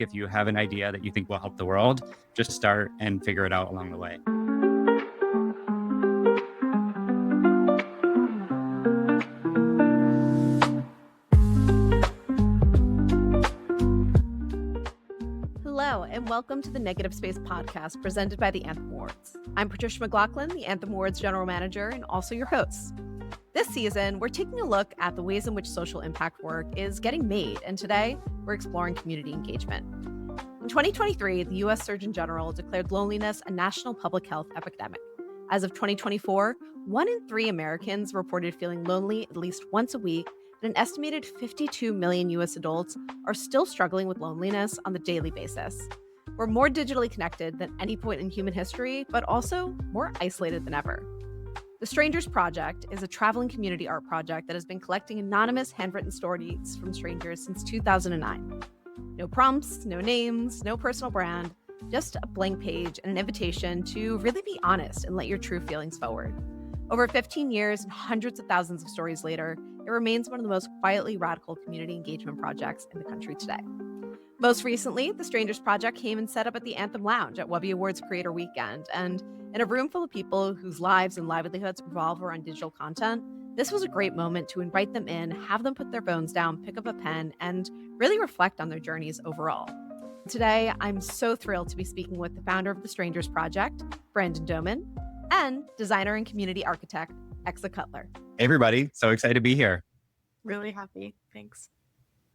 If you have an idea that you think will help the world, just start and figure it out along the way. Hello, and welcome to the Negative Space podcast presented by the Anthem Awards. I'm Patricia McLoughlin, the Anthem Awards General Manager, and also your host. This season, we're taking a look at the ways in which social impact work is getting made, and today, we're exploring community engagement. In 2023, the U.S. Surgeon General declared loneliness a national public health epidemic. As of 2024, 1 in 3 Americans reported feeling lonely at least once a week, and an estimated 52 million U.S. adults are still struggling with loneliness on the daily basis. We're more digitally connected than any point in human history, but also more isolated than ever. The Strangers Project is a traveling community art project that has been collecting anonymous handwritten stories from strangers since 2009. No prompts, no names, no personal brand, just a blank page and an invitation to really be honest and let your true feelings forward. Over 15 years and hundreds of thousands of stories later, it remains one of the most quietly radical community engagement projects in the country today. Most recently, the Strangers Project came and set up at the Anthem Lounge at Webby Awards Creator Weekend, and in a room full of people whose lives and livelihoods revolve around digital content, this was a great moment to invite them in, have them put their phones down, pick up a pen, and really reflect on their journeys overall. Today, I'm so thrilled to be speaking with the founder of the Strangers Project, Brandon Doman, and designer and community architect, Exa Kutler. Hey, everybody. So excited to be here. Really happy. Thanks.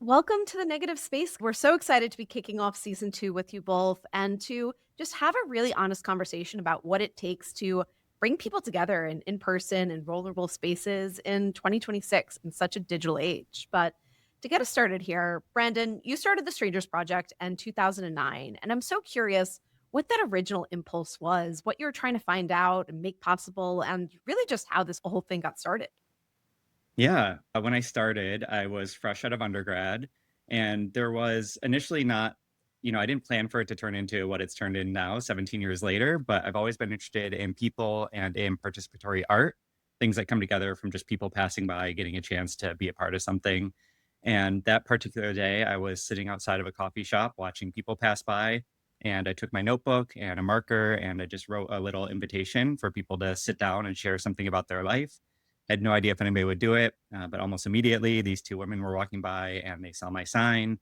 Welcome to the Negative Space. We're so excited to be kicking off season 2 with you both and to just have a really honest conversation about what it takes to bring people together in person and vulnerable spaces in 2026 in such a digital age. But to get us started here, Brandon, you started the Strangers Project in 2009, and I'm so curious what that original impulse was, what you were trying to find out and make possible, and really just how this whole thing got started. Yeah. When I started, I was fresh out of undergrad, and there was initially not, I didn't plan for it to turn into what it's turned in now, 17 years later, but I've always been interested in people and in participatory art, things that come together from just people passing by, getting a chance to be a part of something. And that particular day, I was sitting outside of a coffee shop watching people pass by, and I took my notebook and a marker, and I just wrote a little invitation for people to sit down and share something about their life. Had no idea if anybody would do it, but almost immediately, these 2 women were walking by and they saw my sign.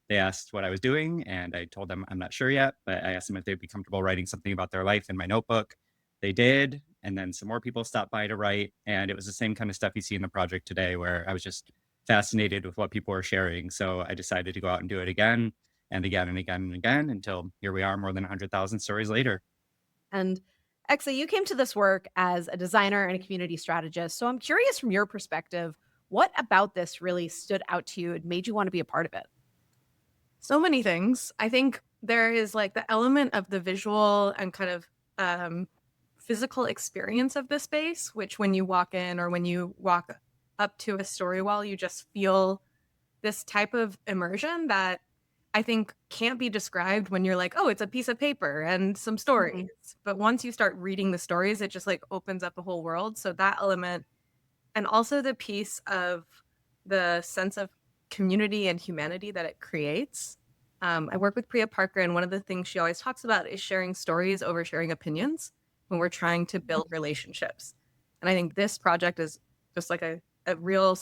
They asked what I was doing, and I told them I'm not sure yet, but I asked them if they'd be comfortable writing something about their life in my notebook. They did, and then some more people stopped by to write, and it was the same kind of stuff you see in the project today, where I was just fascinated with what people were sharing. So I decided to go out and do it again and again and again and again until here we are, more than 100,000 stories later. And Exa, you came to this work as a designer and a community strategist. So I'm curious from your perspective, what about this really stood out to you and made you want to be a part of it? So many things. I think there is like the element of the visual and kind of physical experience of the space, which when you walk in or when you walk up to a story wall, you just feel this type of immersion that I think can't be described when you're like, oh, it's a piece of paper and some stories. Mm-hmm. But once you start reading the stories, it just like opens up a whole world. So that element, and also the piece of the sense of community and humanity that it creates. I work with Priya Parker, and one of the things she always talks about is sharing stories over sharing opinions when we're trying to build relationships. And I think this project is just like a real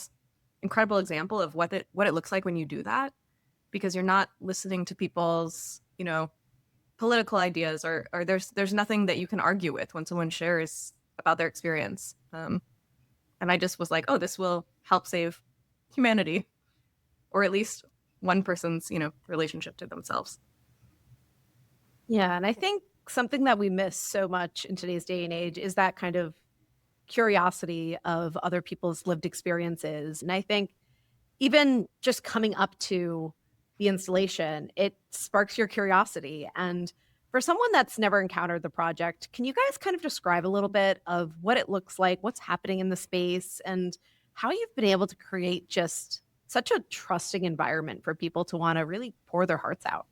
incredible example of what it looks like when you do that. Because you're not listening to people's, political ideas or there's nothing that you can argue with when someone shares about their experience. And I just was like, oh, this will help save humanity, or at least one person's, relationship to themselves. Yeah, and I think something that we miss so much in today's day and age is that kind of curiosity of other people's lived experiences. And I think even just coming up to the installation, it sparks your curiosity. And for someone that's never encountered the project, can you guys kind of describe a little bit of what it looks like, what's happening in the space, and how you've been able to create just such a trusting environment for people to want to really pour their hearts out?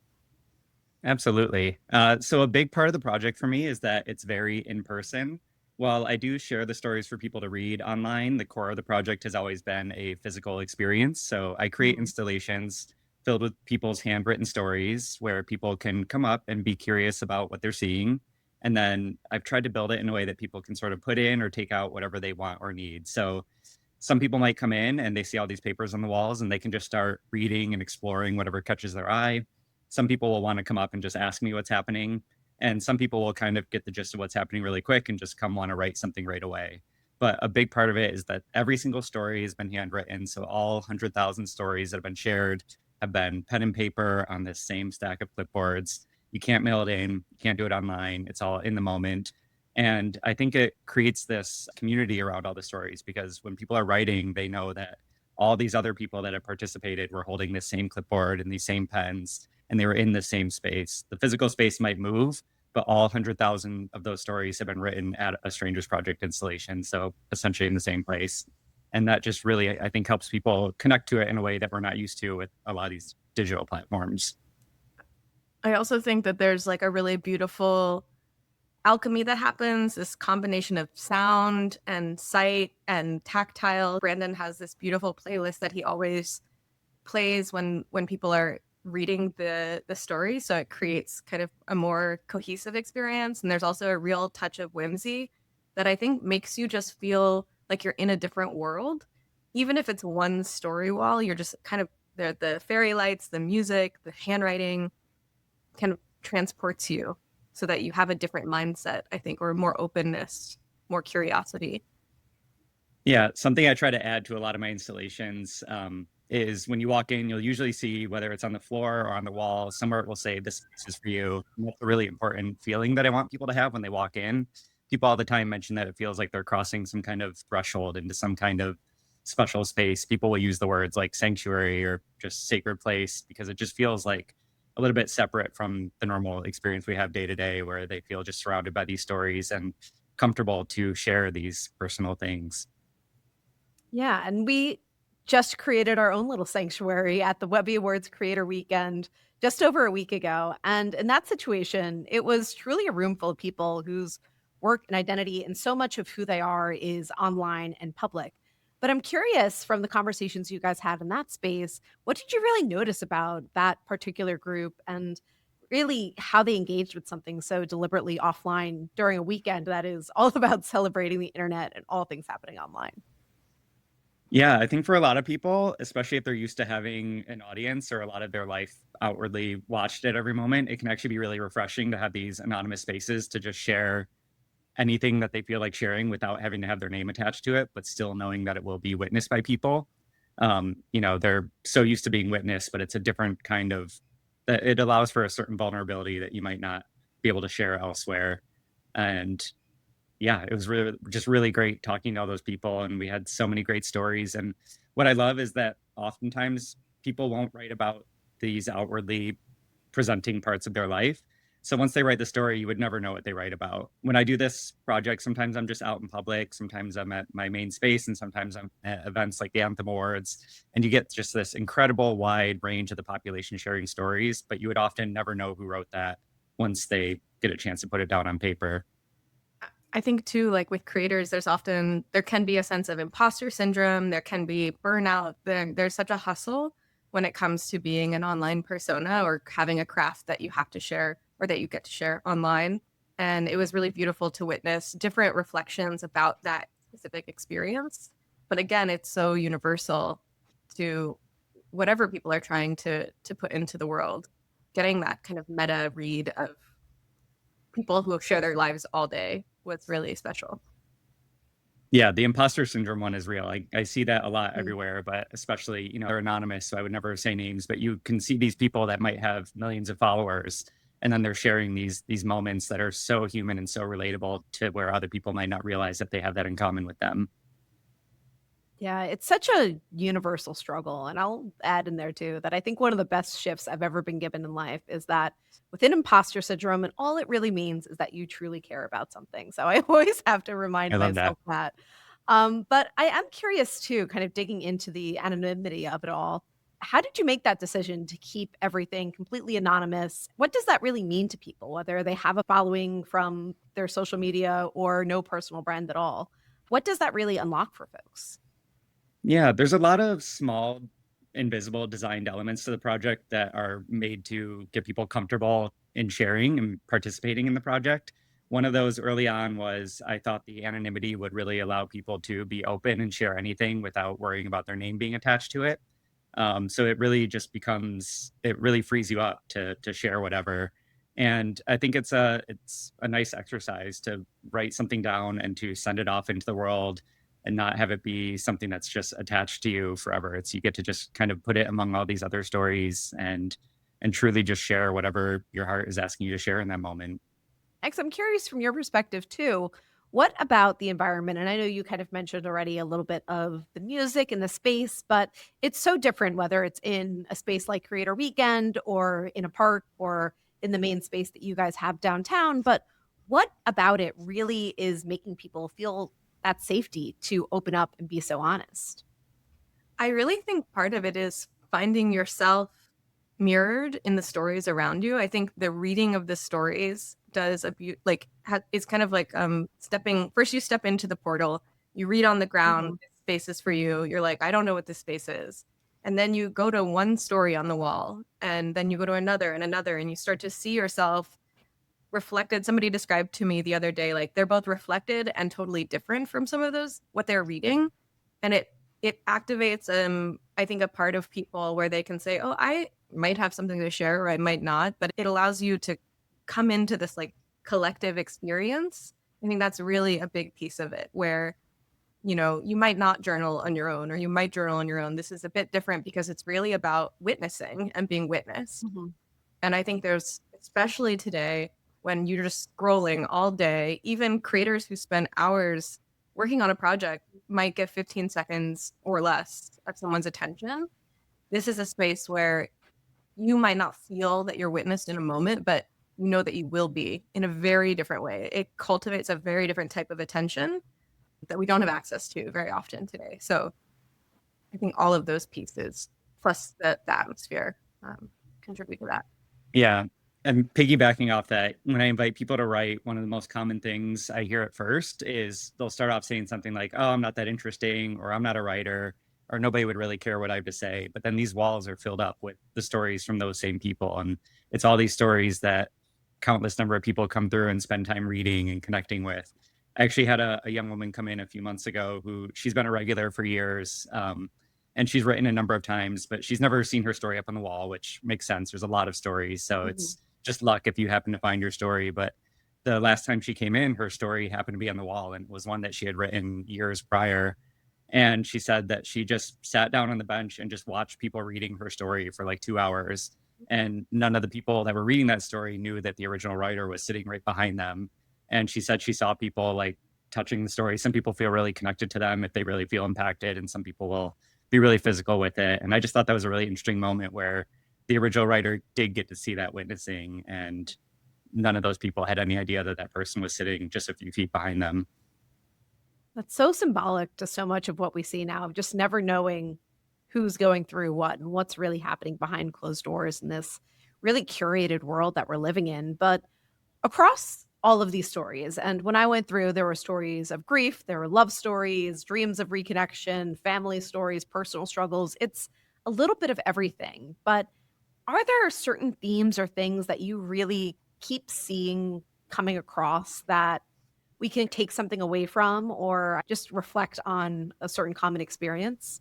Absolutely. So a big part of the project for me is that it's very in person. While I do share the stories for people to read online, the core of the project has always been a physical experience. So I create installations filled with people's handwritten stories where people can come up and be curious about what they're seeing. And then I've tried to build it in a way that people can sort of put in or take out whatever they want or need. So some people might come in and they see all these papers on the walls and they can just start reading and exploring whatever catches their eye. Some people will want to come up and just ask me what's happening. And some people will kind of get the gist of what's happening really quick and just come want to write something right away. But a big part of it is that every single story has been handwritten. So all 100,000 stories that have been shared have been pen and paper on this same stack of clipboards. You can't mail it in, you can't do it online. It's all in the moment. And I think it creates this community around all the stories because when people are writing, they know that all these other people that have participated were holding the same clipboard and these same pens and they were in the same space. The physical space might move, but all 100,000 of those stories have been written at a Strangers Project installation. So essentially in the same place. And that just really, I think, helps people connect to it in a way that we're not used to with a lot of these digital platforms. I also think that there's like a really beautiful alchemy that happens, this combination of sound and sight and tactile. Brandon has this beautiful playlist that he always plays when people are reading the story, so it creates kind of a more cohesive experience. And there's also a real touch of whimsy that I think makes you just feel like you're in a different world. Even if it's one story wall, you're just kind of there. The fairy lights, the music, the handwriting kind of transports you so that you have a different mindset, I think, or more openness, more curiosity. Yeah, something I try to add to a lot of my installations is when you walk in, you'll usually see whether it's on the floor or on the wall, somewhere it will say, "This is for you." And that's a really important feeling that I want people to have when they walk in. People all the time mention that it feels like they're crossing some kind of threshold into some kind of special space. People will use the words like sanctuary or just sacred place because it just feels like a little bit separate from the normal experience we have day to day, where they feel just surrounded by these stories and comfortable to share these personal things. Yeah, and we just created our own little sanctuary at the Webby Awards Creator Weekend just over a week ago. And in that situation, it was truly a room full of people whose work and identity and so much of who they are is online and public. But I'm curious from the conversations you guys had in that space, what did you really notice about that particular group and really how they engaged with something so deliberately offline during a weekend that is all about celebrating the internet and all things happening online? Yeah, I think for a lot of people, especially if they're used to having an audience or a lot of their life outwardly watched at every moment, it can actually be really refreshing to have these anonymous spaces to just share anything that they feel like sharing without having to have their name attached to it, but still knowing that it will be witnessed by people. They're so used to being witnessed, but it's a different kind of that it allows for a certain vulnerability that you might not be able to share elsewhere. And yeah, it was really just really great talking to all those people, and we had so many great stories. And what I love is that oftentimes people won't write about these outwardly presenting parts of their life. So once they write the story, you would never know what they write about. When I do this project, sometimes I'm just out in public, sometimes I'm at my main space, and sometimes I'm at events like the Anthem Awards. And you get just this incredible wide range of the population sharing stories, but you would often never know who wrote that once they get a chance to put it down on paper. I think too, like with creators, there can be a sense of imposter syndrome. There can be burnout. There's such a hustle when it comes to being an online persona or having a craft that you have to share or that you get to share online. And it was really beautiful to witness different reflections about that specific experience. But again, it's so universal to whatever people are trying to put into the world. Getting that kind of meta read of people who share their lives all day was really special. Yeah, the imposter syndrome one is real. I see that a lot Mm. everywhere, but especially, they're anonymous, so I would never say names, but you can see these people that might have millions of followers, and then they're sharing these moments that are so human and so relatable to where other people might not realize that they have that in common with them. Yeah, it's such a universal struggle. And I'll add in there too that I think one of the best shifts I've ever been given in life is that within imposter syndrome, and all it really means is that you truly care about something. So I always have to I remind love that. myself that. But I am curious too, kind of digging into the anonymity of it all. How did you make that decision to keep everything completely anonymous? What does that really mean to people, whether they have a following from their social media or no personal brand at all? What does that really unlock for folks? Yeah, there's a lot of small invisible designed elements to the project that are made to get people comfortable in sharing and participating in the project. One of those early on was I thought the anonymity would really allow people to be open and share anything without worrying about their name being attached to it. So it really just becomes, it really frees you up to share whatever. And I think it's a nice exercise to write something down and to send it off into the world and not have it be something that's just attached to you forever. It's, you get to just kind of put it among all these other stories and truly just share whatever your heart is asking you to share in that moment. X, I'm curious from your perspective too. What about the environment? And I know you kind of mentioned already a little bit of the music and the space, but it's so different whether it's in a space like Creator Weekend or in a park or in the main space that you guys have downtown. But what about it really is making people feel that safety to open up and be so honest? I really think part of it is finding yourself mirrored in the stories around you. I think the reading of the stories does it's kind of like stepping first. You step into the portal, you read on the ground, Mhm. this space is for you. You're like, I don't know what this space is. And then you go to one story on the wall, and then you go to another and another, and you start to see yourself reflected. Somebody described to me the other day, like they're both reflected and totally different from some of those what they're reading. And it activates I think a part of people where they can say, oh, I might have something to share or I might not, but it allows you to come into this like collective experience. I think that's really a big piece of it, where you might not journal on your own or you might journal on your own. This is a bit different because it's really about witnessing and being witnessed. Mhm. And I think there's, especially today, when you're just scrolling all day, even creators who spend hours working on a project might get 15 seconds or less of someone's attention. This is a space where you might not feel that you're witnessed in a moment, but you know that you will be in a very different way. It cultivates a very different type of attention that we don't have access to very often today. So I think all of those pieces, plus the atmosphere, contribute to that. Yeah. And piggybacking off that, when I invite people to write, one of the most common things I hear at first is they'll start off saying something like, oh, I'm not that interesting, or I'm not a writer, or nobody would really care what I have to say. But then these walls are filled up with the stories from those same people. And it's all these stories that countless number of people come through and spend time reading and connecting with. I actually had a young woman come in a few months ago who she's been a regular for years. And she's written a number of times, but she's never seen her story up on the wall, which makes sense. There's a lot of stories. So Mhm. it's just luck if you happen to find your story. But the last time she came in, her story happened to be on the wall and was one that she had written years prior. And she said that she just sat down on the bench and just watched people reading her story for like 2 hours. And none of the people that were reading that story knew that the original writer was sitting right behind them. And she said she saw people like touching the story. Some people feel really connected to them if they really feel impacted, and some people will be really physical with it. And I just thought that was a really interesting moment where the original writer did get to see that witnessing, and none of those people had any idea that that person was sitting just a few feet behind them. That's so symbolic to so much of what we see now, of just never knowing who's going through what and what's really happening behind closed doors in this really curated world that we're living in. But across all of these stories, and when I went through, there were stories of grief, there were love stories, dreams of reconnection, family stories, personal struggles. It's a little bit of everything. But are there certain themes or things that you really keep seeing coming across that we can take something away from or just reflect on a certain common experience?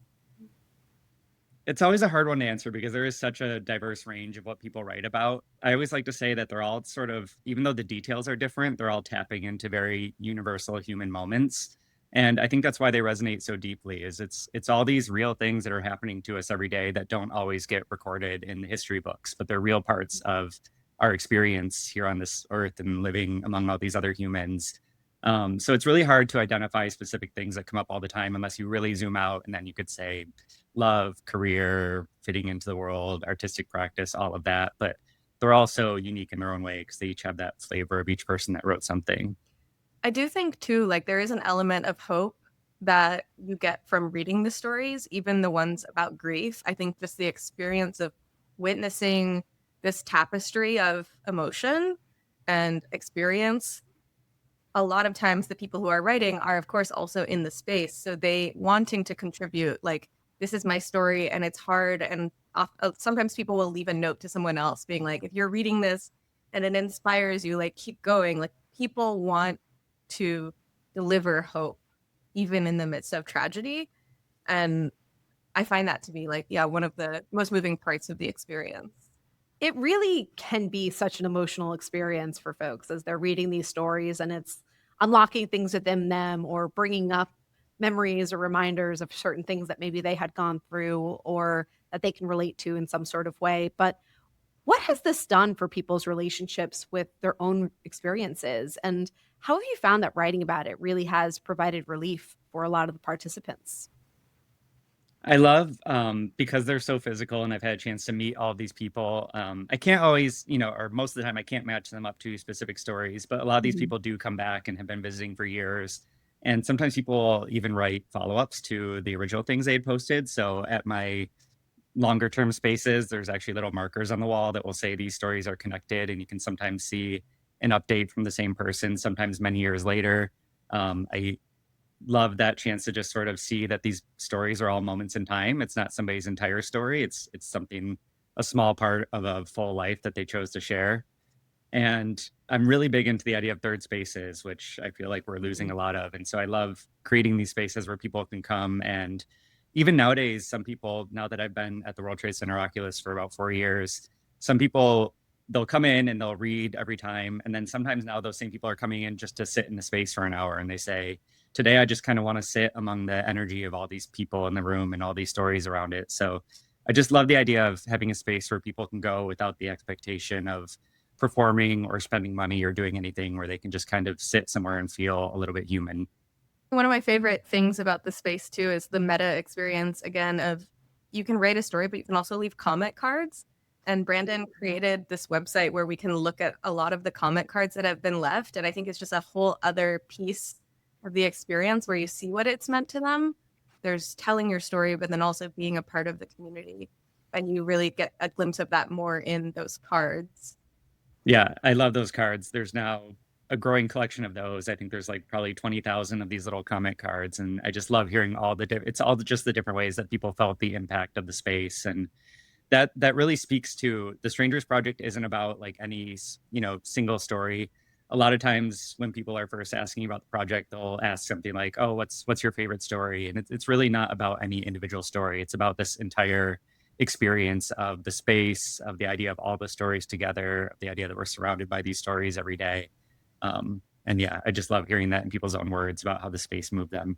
It's always a hard one to answer because there is such a diverse range of what people write about. I always like to say that they're all sort of, even though the details are different, they're all tapping into very universal human moments. And I think that's why they resonate so deeply is it's all these real things that are happening to us every day that don't always get recorded in the history books, but they're real parts of our experience here on this earth and living among all these other humans. So it's really hard to identify specific things that come up all the time unless you really zoom out, and then you could say love, career, fitting into the world, artistic practice, all of that. But they're all so unique in their own way because they each have that flavor of each person that wrote something. I do think too, like there is an element of hope that you get from reading the stories, even the ones about grief. I think just the experience of witnessing this tapestry of emotion and experience. A lot of times the people who are writing are of course also in the space. So they wanting to contribute, like this is my story and it's hard. And sometimes people will leave a note to someone else being like, if you're reading this and it inspires you, like, keep going. Like, people want to deliver hope even in the midst of tragedy. And I find that to be like, yeah, one of the most moving parts of the experience. It really can be such an emotional experience for folks as they're reading these stories, and it's unlocking things within them or bringing up memories or reminders of certain things that maybe they had gone through or that they can relate to in some sort of way. But what has this done for people's relationships with their own experiences? And how have you found that writing about it really has provided relief for a lot of the participants? I love because they're so physical and I've had a chance to meet all of these people. I can't always, or most of the time I can't match them up to specific stories, but a lot of these Mhm. people do come back and have been visiting for years. And sometimes people will even write follow-ups to the original things they had posted. So at my longer term spaces, there's actually little markers on the wall that will say these stories are connected, and you can sometimes see an update from the same person, sometimes many years later. I love that chance to just sort of see that these stories are all moments in time. It's not somebody's entire story. It's something, a small part of a full life that they chose to share. And I'm really big into the idea of third spaces, which I feel like we're losing a lot of. And so I love creating these spaces where people can come. And even nowadays, some people, now that I've been at the World Trade Center Oculus for about 4 years, some people, they'll come in and they'll read every time. And then sometimes now those same people are coming in just to sit in the space for an hour. And they say, today I just kind of want to sit among the energy of all these people in the room and all these stories around it. So I just love the idea of having a space where people can go without the expectation of performing or spending money or doing anything, where they can just kind of sit somewhere and feel a little bit human. One of my favorite things about the space too is the meta experience again of you can write a story, but you can also leave comment cards. And Brandon created this website where we can look at a lot of the comment cards that have been left. And I think it's just a whole other piece of the experience where you see what it's meant to them. There's telling your story, but then also being a part of the community. And you really get a glimpse of that more in those cards. Yeah, I love those cards. There's now a growing collection of those. I think there's like probably 20,000 of these little comment cards. And I just love hearing all the, it's all just the different ways that people felt the impact of the space. And that really speaks to the Strangers Project isn't about like any, single story. A lot of times when people are first asking about the project, they'll ask something like, oh, what's your favorite story? And it's really not about any individual story. It's about this entire experience of the space, of the idea of all the stories together, of the idea that we're surrounded by these stories every day. And yeah, I just love hearing that in people's own words about how the space moved them.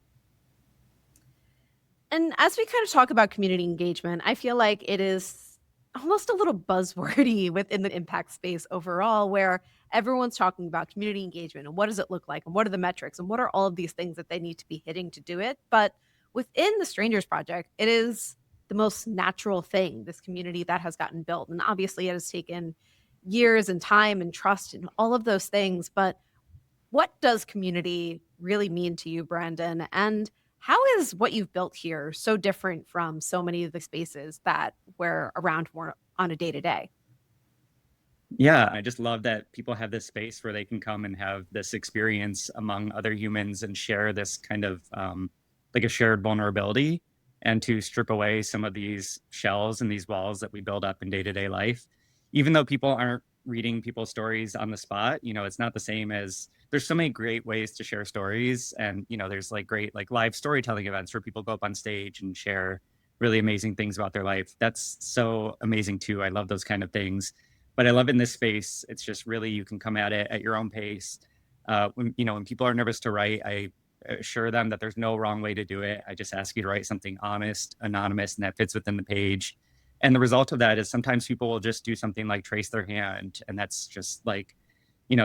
And as we kind of talk about community engagement, I feel like it is almost a little buzzwordy within the impact space overall, where everyone's talking about community engagement and what does it look like and what are the metrics and what are all of these things that they need to be hitting to do it. But within the Strangers Project, it is the most natural thing, this community that has gotten built. And obviously, it has taken years and time and trust and all of those things. But what does community really mean to you, Brandon? And how is what you've built here so different from so many of the spaces that we're around more on a day to day? Yeah, I just love that people have this space where they can come and have this experience among other humans and share this kind of like a shared vulnerability, and to strip away some of these shells and these walls that we build up in day to day life. Even though people aren't reading people's stories on the spot, it's not the same as, there's so many great ways to share stories. And, there's like great like live storytelling events where people go up on stage and share really amazing things about their life. That's so amazing too. I love those kind of things. But I love in this space, it's just really, you can come at it at your own pace. When people are nervous to write, I assure them that there's no wrong way to do it. I just ask you to write something honest, anonymous, and that fits within the page. And the result of that is sometimes people will just do something like trace their hand. And that's just like,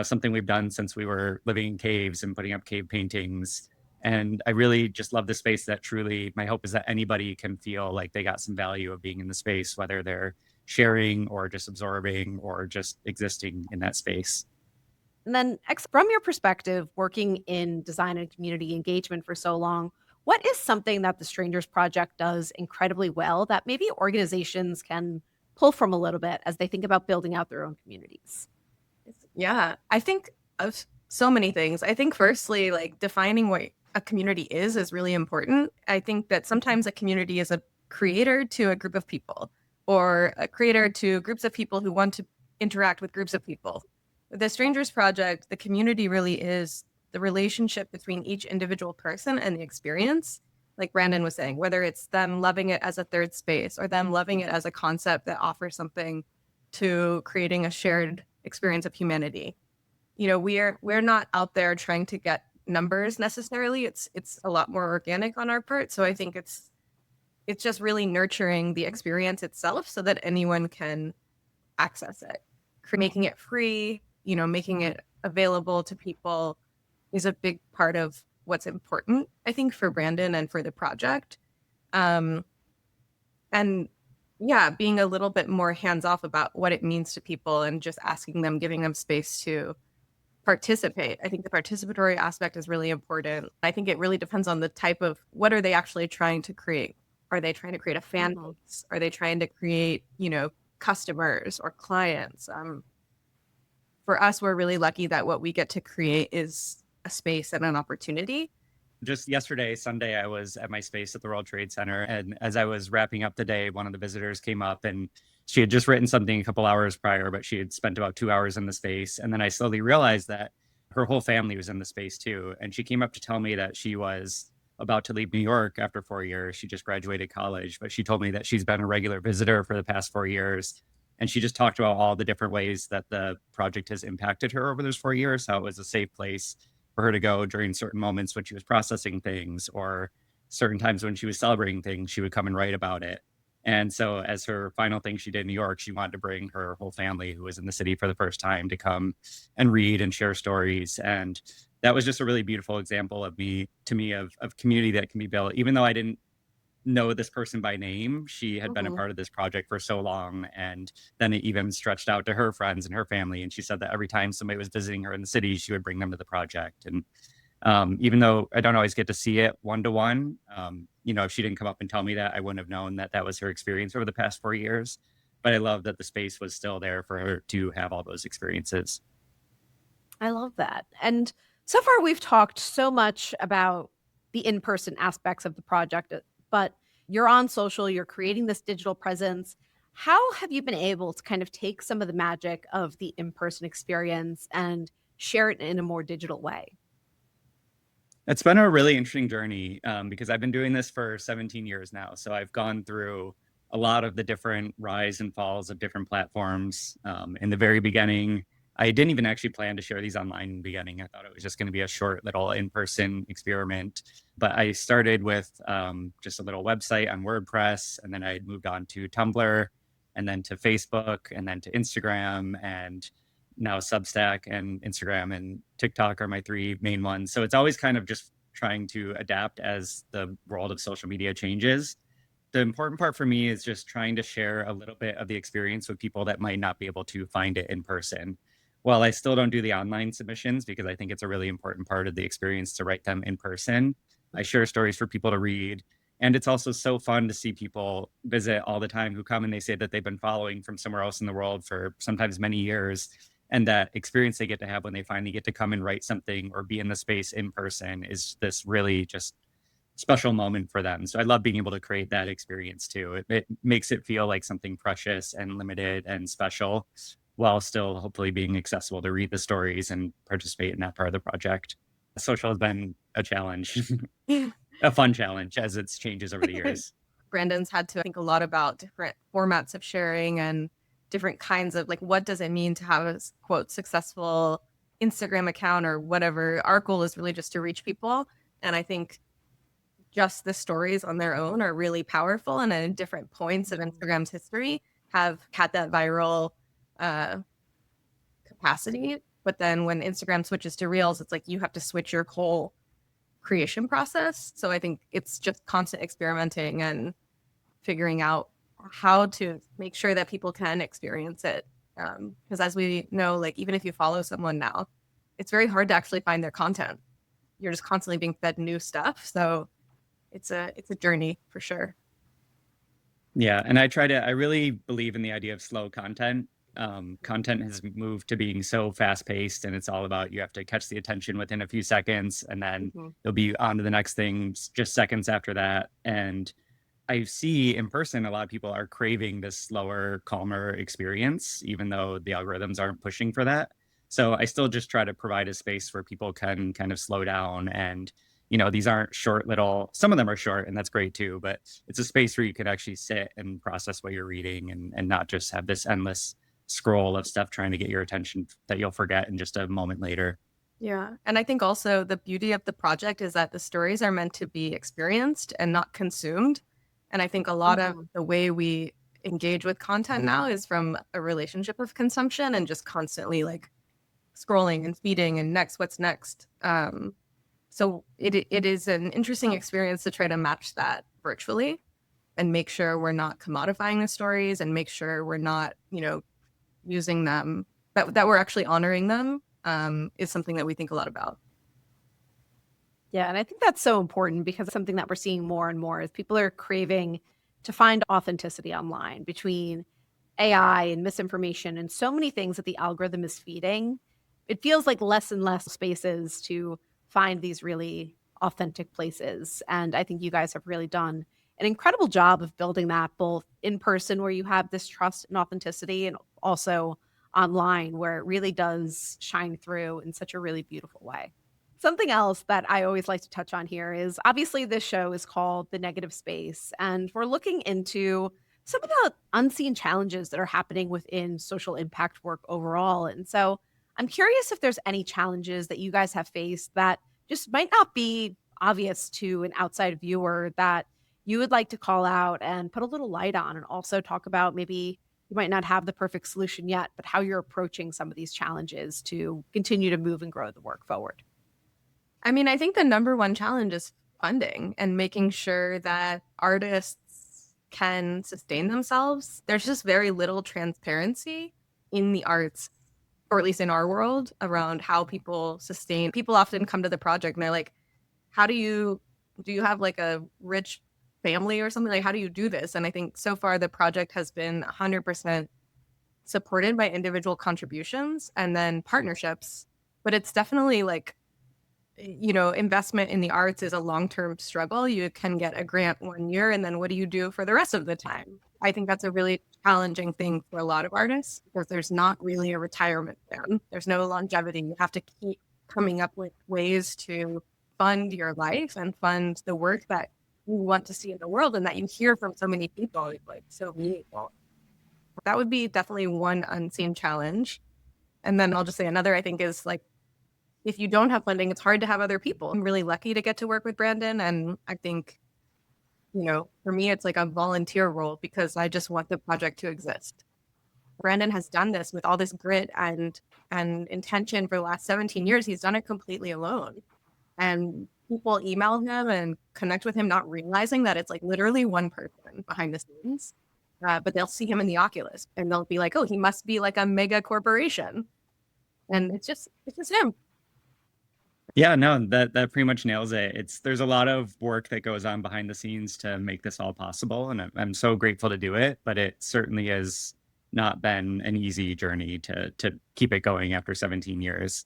something we've done since we were living in caves and putting up cave paintings. And I really just love the space that truly, my hope is that anybody can feel like they got some value of being in the space, whether they're sharing or just absorbing or just existing in that space. And then, from your perspective, working in design and community engagement for so long, what is something that the Strangers Project does incredibly well that maybe organizations can pull from a little bit as they think about building out their own communities? Yeah, I think of so many things. I think firstly, like defining what a community is really important. I think that sometimes a community is a creator to a group of people, or a creator to groups of people who want to interact with groups of people. The Strangers Project, the community really is the relationship between each individual person and the experience. Like Brandon was saying, whether it's them loving it as a third space or them loving it as a concept that offers something to creating a shared experience of humanity. You know, we're not out there trying to get numbers necessarily. It's a lot more organic on our part. So I think it's just really nurturing the experience itself so that anyone can access it. Making it free, you know, making it available to people is a big part of what's important, I think, for Brandon and for the project. And yeah, being a little bit more hands-off about what it means to people and just asking them, giving them space to participate. I think the participatory aspect is really important. I think it really depends on the type of, what are they actually trying to create? Are they trying to create a fan base? Are they trying to create, you know, customers or clients? For us, we're really lucky that what we get to create is a space and an opportunity. Just yesterday, Sunday, I was at my space at the World Trade Center. And as I was wrapping up the day, one of the visitors came up and she had just written something a couple hours prior, but she had spent about 2 hours in the space. And then I slowly realized that her whole family was in the space too. And she came up to tell me that she was about to leave New York after 4 years. She just graduated college, but she told me that she's been a regular visitor for the past 4 years. And she just talked about all the different ways that the project has impacted her over those 4 years, how it was a safe place for her to go during certain moments when she was processing things, or certain times when she was celebrating things, she would come and write about it. And so as her final thing she did in New York, she wanted to bring her whole family who was in the city for the first time to come and read and share stories. And that was just a really beautiful example of community that can be built. Even though I didn't know this person by name, she had been a part of this project for so long. And then it even stretched out to her friends and her family. And she said that every time somebody was visiting her in the city, she would bring them to the project. And even though I don't always get to see it one-to-one, you know, if she didn't come up and tell me that, I wouldn't have known that that was her experience over the past 4 years. But I love that the space was still there for her to have all those experiences. I love that. And so far, we've talked so much about the in-person aspects of the project, but you're on social, you're creating this digital presence. How have you been able to kind of take some of the magic of the in-person experience and share it in a more digital way? It's been a really interesting journey because I've been doing this for 17 years now. So I've gone through a lot of the different rise and falls of different platforms. In the very beginning, I didn't even actually plan to share these online in the beginning. I thought it was just going to be a short little in-person experiment. But I started with just a little website on WordPress, and then I moved on to Tumblr, and then to Facebook, and then to Instagram, and now Substack and Instagram and TikTok are my three main ones. So it's always kind of just trying to adapt as the world of social media changes. The important part for me is just trying to share a little bit of the experience with people that might not be able to find it in person. While I still don't do the online submissions because I think it's a really important part of the experience to write them in person, I share stories for people to read. And it's also so fun to see people visit all the time who come and they say that they've been following from somewhere else in the world for sometimes many years. And that experience they get to have when they finally get to come and write something or be in the space in person is this really just special moment for them. So I love being able to create that experience too. It makes it feel like something precious and limited and special while still hopefully being accessible to read the stories and participate in that part of the project. Social has been a challenge, a fun challenge as it changes over the years. Brandon's had to think a lot about different formats of sharing and different kinds of, like, what does it mean to have a quote successful Instagram account or whatever. Our goal is really just to reach people. And I think just the stories on their own are really powerful, and at different points of Instagram's history have had that viral capacity. But then when Instagram switches to Reels, it's like you have to switch your whole creation process. So I think it's just constant experimenting and figuring out how to make sure that people can experience it. Because as we know, like, even if you follow someone now, it's very hard to actually find their content. You're just constantly being fed new stuff. So it's a journey for sure. Yeah. And I really believe in the idea of slow content. Content has moved to being so fast paced, and it's all about, you have to catch the attention within a few seconds, and then you'll be on to the next thing just seconds after that. And I see in person, a lot of people are craving this slower, calmer experience, even though the algorithms aren't pushing for that. So I still just try to provide a space where people can kind of slow down. And, these aren't short little, some of them are short, and that's great too, but it's a space where you can actually sit and process what you're reading and not just have this endless scroll of stuff trying to get your attention that you'll forget in just a moment later. Yeah. And I think also the beauty of the project is that the stories are meant to be experienced and not consumed. And I think a lot of the way we engage with content now is from a relationship of consumption and just constantly like scrolling and feeding and next, what's next. So it is an interesting experience to try to match that virtually and make sure we're not commodifying the stories and make sure we're not, using them, that we're actually honoring them, is something that we think a lot about. Yeah, and I think that's so important because it's something that we're seeing more and more is people are craving to find authenticity online between AI and misinformation and so many things that the algorithm is feeding. It feels like less and less spaces to find these really authentic places. And I think you guys have really done an incredible job of building that both in person where you have this trust and authenticity and also online where it really does shine through in such a really beautiful way. Something else that I always like to touch on here is obviously this show is called The Negative Space, and we're looking into some of the unseen challenges that are happening within social impact work overall. And so I'm curious if there's any challenges that you guys have faced that just might not be obvious to an outside viewer that you would like to call out and put a little light on, and also talk about maybe you might not have the perfect solution yet, but how you're approaching some of these challenges to continue to move and grow the work forward. I mean, I think the number one challenge is funding and making sure that artists can sustain themselves. There's just very little transparency in the arts, or at least in our world, around how people sustain. People often come to the project and they're like, how do you have like a rich family or something? Like, how do you do this? And I think so far the project has been 100% supported by individual contributions and then partnerships. But it's definitely like, investment in the arts is a long-term struggle. You can get a grant one year, and then what do you do for the rest of the time? I think that's a really challenging thing for a lot of artists because there's not really a retirement plan. There's no longevity. You have to keep coming up with ways to fund your life and fund the work that you want to see in the world and that you hear from so many people, like so meaningful. That would be definitely one unseen challenge. And then I'll just say another, I think, is like, if you don't have funding, it's hard to have other people. I'm really lucky to get to work with Brandon. And I think, for me, it's like a volunteer role because I just want the project to exist. Brandon has done this with all this grit and intention for the last 17 years. He's done it completely alone. And people email him and connect with him, not realizing that it's like literally one person behind the scenes. But they'll see him in the Oculus and they'll be like, oh, he must be like a mega corporation. And it's just him. Yeah, no, that pretty much nails it. There's a lot of work that goes on behind the scenes to make this all possible, and I'm so grateful to do it. But it certainly has not been an easy journey to keep it going after 17 years.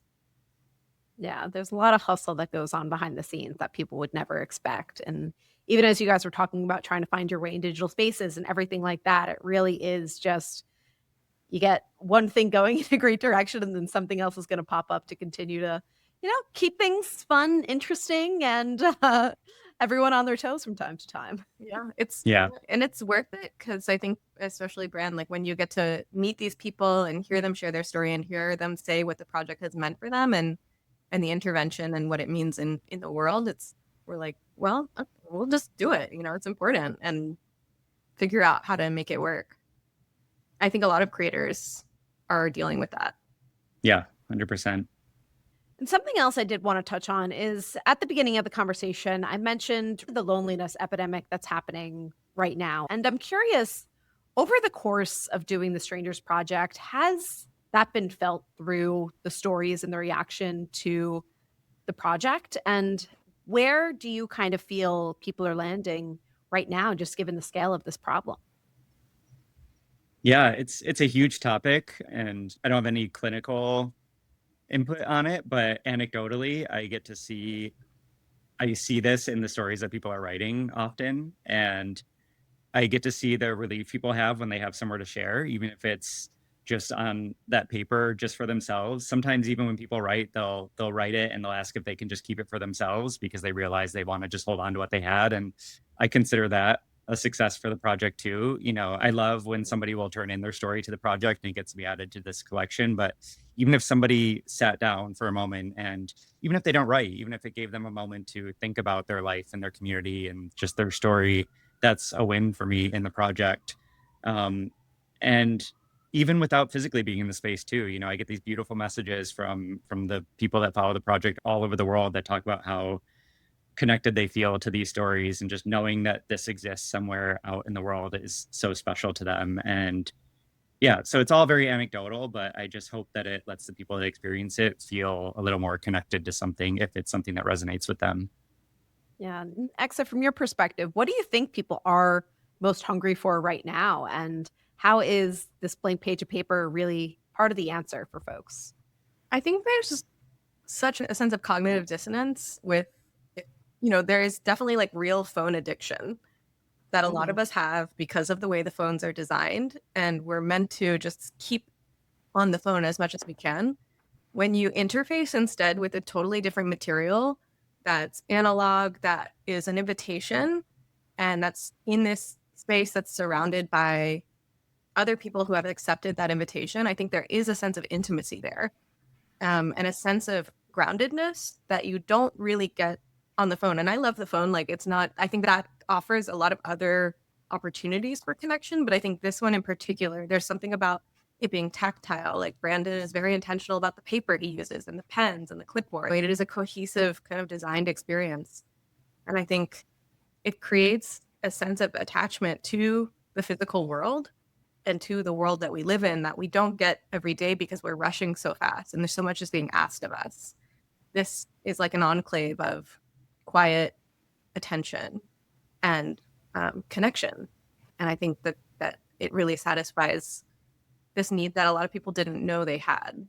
Yeah, there's a lot of hustle that goes on behind the scenes that people would never expect. And even as you guys were talking about trying to find your way in digital spaces and everything like that, it really is just you get one thing going in a great direction and then something else is going to pop up to continue to, keep things fun, interesting, and everyone on their toes from time to time. Yeah, and it's worth it because I think, especially Brand, like when you get to meet these people and hear them share their story and hear them say what the project has meant for them and the intervention and what it means in the world, we're like, well, we'll just do it. It's important and figure out how to make it work. I think a lot of creators are dealing with that. Yeah, 100%. And something else I did want to touch on is at the beginning of the conversation, I mentioned the loneliness epidemic that's happening right now. And I'm curious, over the course of doing the Strangers Project, has that been felt through the stories and the reaction to the project? And where do you kind of feel people are landing right now, just given the scale of this problem? Yeah, it's a huge topic, and I don't have any clinical input on it, but anecdotally, I see this in the stories that people are writing often. And I get to see the relief people have when they have somewhere to share, even if it's just on that paper just for themselves. Sometimes even when people write, they'll write it and they'll ask if they can just keep it for themselves because they realize they want to just hold on to what they had. And I consider that a success for the project too. I love when somebody will turn in their story to the project and it gets to be added to this collection. But even if somebody sat down for a moment, and even if they don't write, even if it gave them a moment to think about their life and their community and just their story, that's a win for me in the project. And even without physically being in the space too, I get these beautiful messages from the people that follow the project all over the world that talk about how connected they feel to these stories, and just knowing that this exists somewhere out in the world is so special to them. And yeah, so it's all very anecdotal, but I just hope that it lets the people that experience it feel a little more connected to something if it's something that resonates with them. Yeah. Exa, from your perspective, what do you think people are most hungry for right now? And how is this blank page of paper really part of the answer for folks? I think there's just such a sense of cognitive dissonance with, there is definitely like real phone addiction that a lot of us have because of the way the phones are designed. And we're meant to just keep on the phone as much as we can. When you interface instead with a totally different material that's analog, that is an invitation, and that's in this space that's surrounded by other people who have accepted that invitation, I think there is a sense of intimacy there, and a sense of groundedness that you don't really get on the phone. And I love the phone. Like, it's not, I think that offers a lot of other opportunities for connection. But I think this one in particular, there's something about it being tactile. Like, Brandon is very intentional about the paper he uses and the pens and the clipboard. It is a cohesive kind of designed experience. And I think it creates a sense of attachment to the physical world and to the world that we live in that we don't get every day because we're rushing so fast and there's so much is being asked of us. This is like an enclave of quiet attention and connection. And I think that it really satisfies this need that a lot of people didn't know they had.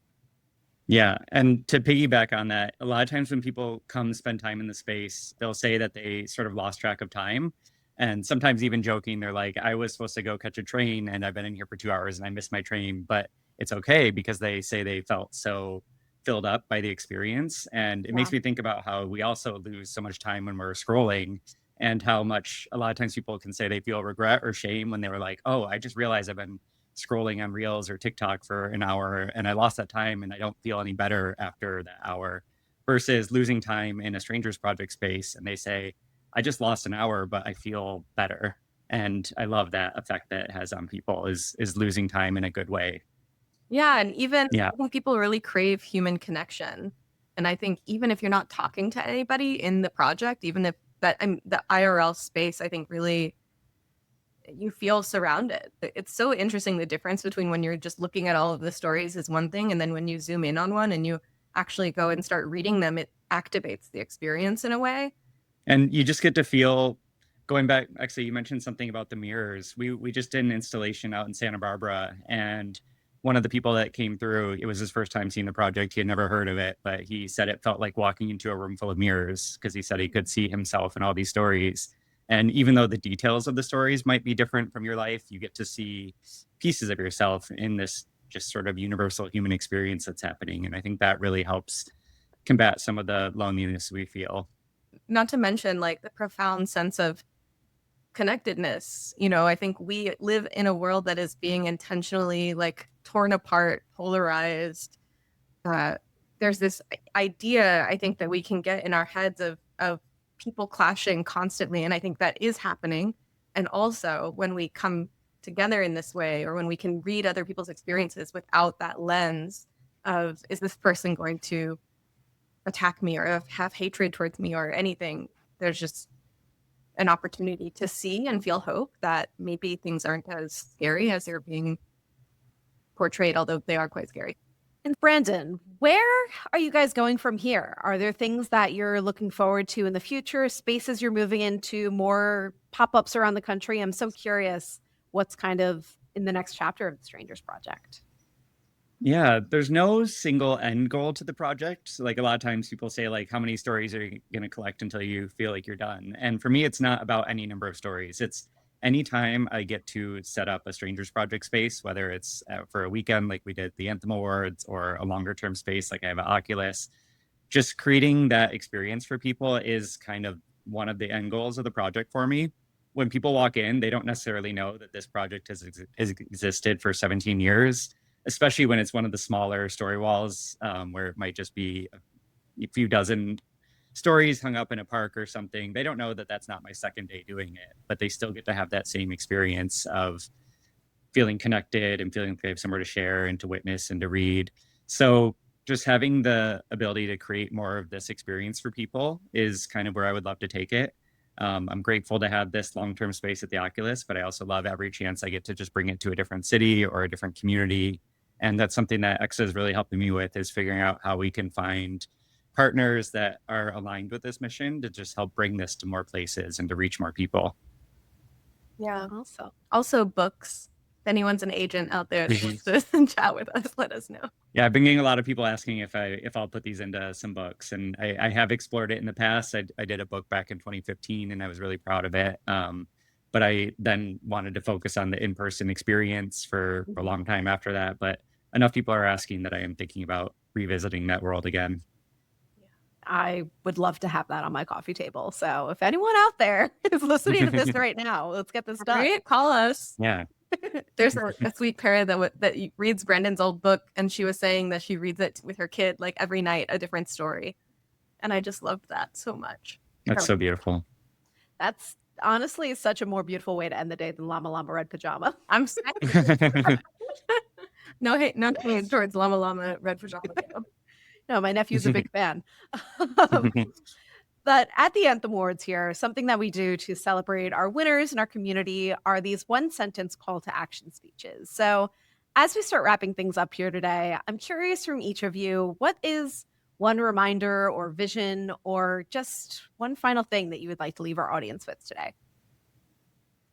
Yeah. And to piggyback on that, a lot of times when people come spend time in the space, they'll say that they sort of lost track of time. And sometimes even joking, they're like, I was supposed to go catch a train and I've been in here for 2 hours and I missed my train. But it's okay because they say they felt so filled up by the experience. And it makes me think about how we also lose so much time when we're scrolling, and how much a lot of times people can say they feel regret or shame when they were like, oh, I just realized I've been scrolling on Reels or TikTok for an hour and I lost that time and I don't feel any better after that hour, versus losing time in a stranger's project space and they say, I just lost an hour, but I feel better. And I love that effect that it has on people, is losing time in a good way. Yeah. And even Yeah. I think people really crave human connection. And I think even if you're not talking to anybody in the project, even if the IRL space, I think really you feel surrounded. It's so interesting, the difference between when you're just looking at all of the stories is one thing, and then when you zoom in on one and you actually go and start reading them, it activates the experience in a way. And you just get to feel, going back, actually, you mentioned something about the mirrors. We just did an installation out in Santa Barbara, and one of the people that came through, it was his first time seeing the project. He had never heard of it, but he said it felt like walking into a room full of mirrors, because he said he could see himself in all these stories. And even though the details of the stories might be different from your life, you get to see pieces of yourself in this just sort of universal human experience that's happening. And I think that really helps combat some of the loneliness we feel. Not to mention like the profound sense of connectedness. I think we live in a world that is being intentionally like torn apart, polarized. There's this idea, I think, that we can get in our heads of people clashing constantly. And I think that is happening. And also when we come together in this way, or when we can read other people's experiences without that lens of, is this person going to attack me or have hatred towards me or anything, there's just an opportunity to see and feel hope that maybe things aren't as scary as they're being portrayed, although they are quite scary. And Brandon, where are you guys going from here? Are there things that you're looking forward to in the future, spaces you're moving into, more pop-ups around the country? I'm so curious what's kind of in the next chapter of the Strangers Project. Yeah, there's no single end goal to the project. So, like, a lot of times people say, like, how many stories are you going to collect until you feel like you're done? And for me, it's not about any number of stories. It's anytime I get to set up a strangers project space, whether it's for a weekend like we did the Anthem Awards or a longer term space like I have at Oculus, just creating that experience for people is kind of one of the end goals of the project for me. When people walk in, they don't necessarily know that this project has existed for 17 years, especially when it's one of the smaller story walls where it might just be a few dozen stories hung up in a park or something. They don't know that that's not my second day doing it, but they still get to have that same experience of feeling connected and feeling like they have somewhere to share and to witness and to read. So just having the ability to create more of this experience for people is kind of where I would love to take it. I'm grateful to have this long-term space at the Oculus, but I also love every chance I get to just bring it to a different city or a different community. And that's something that Exa is really helping me with, is figuring out how we can find partners that are aligned with this mission to just help bring this to more places and to reach more people. Yeah. Also books. If anyone's an agent out there that wants to chat with us, let us know. Yeah, I've been getting a lot of people asking if I'll put these into some books, and I have explored it in the past. I did a book back in 2015, and I was really proud of it. But I then wanted to focus on the in-person experience for a long time after that. But enough people are asking that I am thinking about revisiting that world again. I would love to have that on my coffee table. So if anyone out there is listening to this right now, let's get this done. Right? Call us. Yeah. There's a sweet parent that reads Brandon's old book, and she was saying that she reads it with her kid like every night, a different story. And I just loved that so much. That's so beautiful. That's honestly such a more beautiful way to end the day than Llama Llama Red Pajama. I'm no hate towards Llama Llama Red Pajama. No, my nephew's a big fan. But at the Anthem Awards here, something that we do to celebrate our winners in our community are these one-sentence call to action speeches. So as we start wrapping things up here today, I'm curious from each of you, what is one reminder or vision or just one final thing that you would like to leave our audience with today?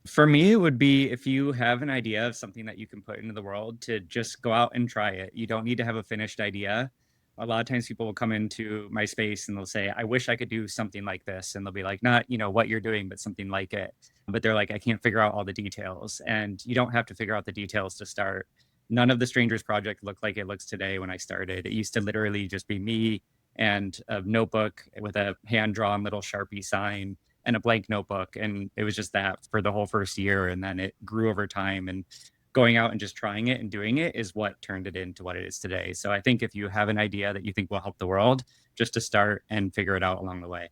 For me, it would be, if you have an idea of something that you can put into the world, to just go out and try it. You don't need to have a finished idea. A lot of times people will come into my space and they'll say, I wish I could do something like this. And they'll be like, not, what you're doing, but something like it. But they're like, I can't figure out all the details. And you don't have to figure out the details to start. None of the Strangers Project looked like it looks today when I started. It used to literally just be me and a notebook with a hand-drawn little Sharpie sign and a blank notebook. And it was just that for the whole first year. And then it grew over time. And going out and just trying it and doing it is what turned it into what it is today. So I think if you have an idea that you think will help the world, just to start and figure it out along the way.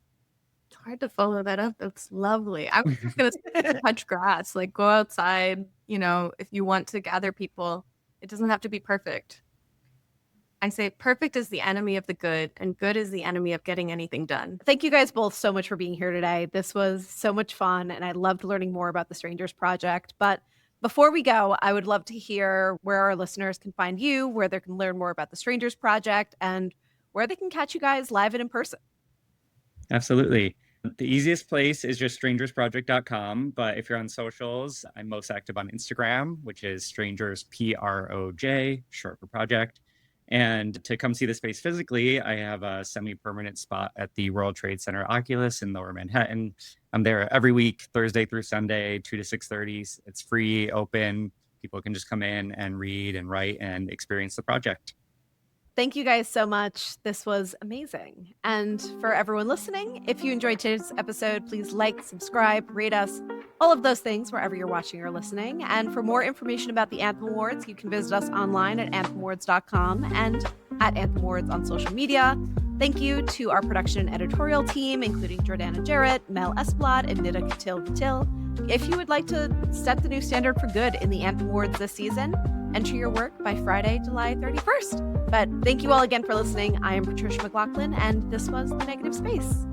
It's hard to follow that up. That's lovely. I was just going to say, touch grass, like go outside, if you want to gather people, it doesn't have to be perfect. I say perfect is the enemy of the good, and good is the enemy of getting anything done. Thank you guys both so much for being here today. This was so much fun, and I loved learning more about the Strangers Project. But before we go, I would love to hear where our listeners can find you, where they can learn more about the Strangers Project, and where they can catch you guys live and in person. Absolutely. The easiest place is just strangersproject.com. But if you're on socials, I'm most active on Instagram, which is strangers, PROJ, short for project. And to come see the space physically, I have a semi-permanent spot at the World Trade Center Oculus in Lower Manhattan. I'm there every week, Thursday through Sunday, 2 to 6:30. It's free, open. People can just come in and read and write and experience the project. Thank you guys so much. This was amazing. And for everyone listening, if you enjoyed today's episode, please like, subscribe, rate us, all of those things wherever you're watching or listening. And for more information about the Anthem Awards, you can visit us online at anthemawards.com and at Anthem Awards on social media. Thank you to our production and editorial team, including Jordana Jarrett, Mel Esplod, and Nida Katil. If you would like to set the new standard for good in the Anthem Awards this season, enter your work by Friday, July 31st. But thank you all again for listening. I am Patricia McLoughlin, and this was The Negative Space.